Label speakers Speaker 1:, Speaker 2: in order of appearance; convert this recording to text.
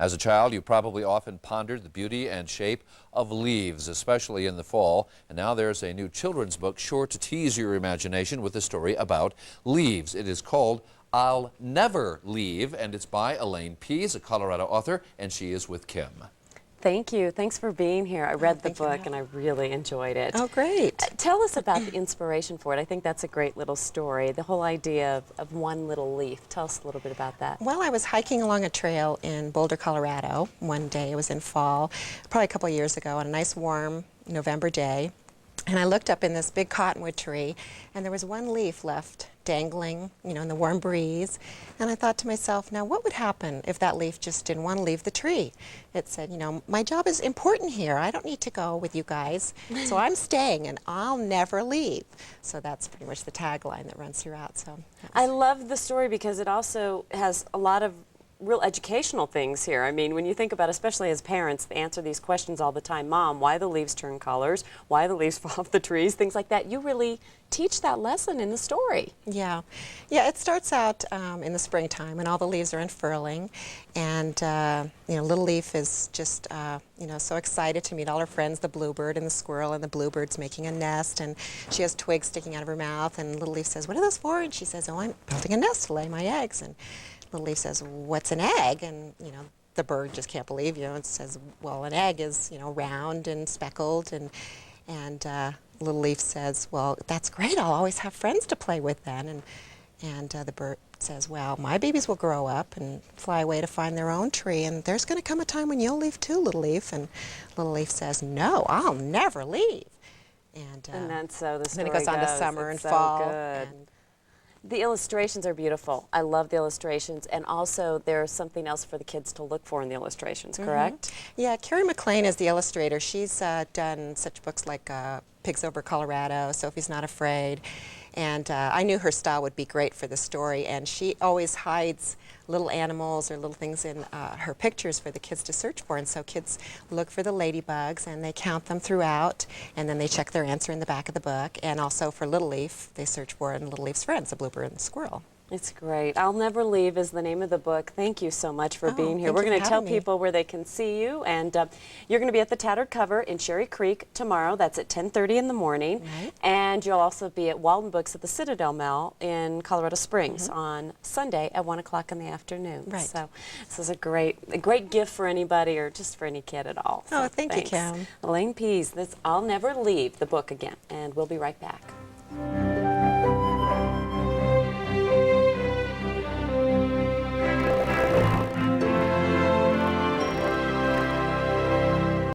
Speaker 1: As a child, you probably often pondered the beauty and shape of leaves, especially in the fall. And now there's a new children's book sure to tease your imagination with a story about leaves. It is called I'll Never Leave, and it's by Elaine Pease, a Colorado author, and she is with Kim.
Speaker 2: Thank you. Thanks for being here. I read the book and I really enjoyed it.
Speaker 3: Oh, great.
Speaker 2: Tell us about the inspiration for it. I think that's a great little story, the whole idea of one little leaf. Tell us a little bit about that.
Speaker 3: Well, I was hiking along a trail in Boulder, Colorado one day. It was in fall, probably a couple of years ago, on a nice warm November day. And I looked up in this big cottonwood tree, and there was one leaf left dangling, you know, in the warm breeze. And I thought to myself, now what would happen if that leaf just didn't want to leave the tree? It said, you know, my job is important here. I don't need to go with you guys. So I'm staying, and I'll never leave. So that's pretty much the tagline that runs throughout. So
Speaker 2: I love the story because it also has a lot of real educational things here. I mean, when you think about, especially as parents, they answer these questions all the time. Mom, why the leaves turn colors? Why the leaves fall off the trees? Things like that. You really teach that lesson in the story.
Speaker 3: Yeah. Yeah, it starts out in the springtime when all the leaves are unfurling. And, you know, Little Leaf is just, you know, so excited to meet all her friends, the bluebird and the squirrel, and the bluebird's making a nest. And she has twigs sticking out of her mouth. And Little Leaf says, what are those for? And she says, oh, I'm building a nest to lay my eggs. And Little Leaf says, what's an egg? And, you know, the bird just can't believe you and says, well, an egg is, you know, round and speckled. And Little Leaf says, well, that's great. I'll always have friends to play with then. And the bird says, well, my babies will grow up and fly away to find their own tree. And there's going to come a time when you'll leave too, Little Leaf. And Little Leaf says, no, I'll never leave. And
Speaker 2: then so the story
Speaker 3: then it goes on to summer and
Speaker 2: it's so
Speaker 3: fall.
Speaker 2: Good. The illustrations are beautiful. I love the illustrations, and also there's something else for the kids to look for in the illustrations, correct?
Speaker 3: Yeah, Carrie McLean is the illustrator. She's done such books like Pigs Over Colorado, Sophie's Not Afraid, and I knew her style would be great for the story, and she always hides little animals or little things in her pictures for the kids to search for, and so kids look for the ladybugs and they count them throughout, and then they check their answer in the back of the book, and also for Little Leaf they search for it in Little Leaf's friends, the bluebird and the squirrel.
Speaker 2: It's great. I'll Never Leave is the name of the book. Thank you so much for being here. We're going to tell people where they can see you, and you're going to be at the Tattered Cover in Cherry Creek tomorrow. That's at 10:30 in the morning.
Speaker 3: Right.
Speaker 2: And you'll also be at Walden Books at the Citadel Mall in Colorado Springs on Sunday at 1 o'clock in the afternoon.
Speaker 3: Right.
Speaker 2: So this is a great gift for anybody or just for any kid at all. So
Speaker 3: thank you, Kim.
Speaker 2: Elaine Pease, I'll Never Leave, the book again, and we'll be right back.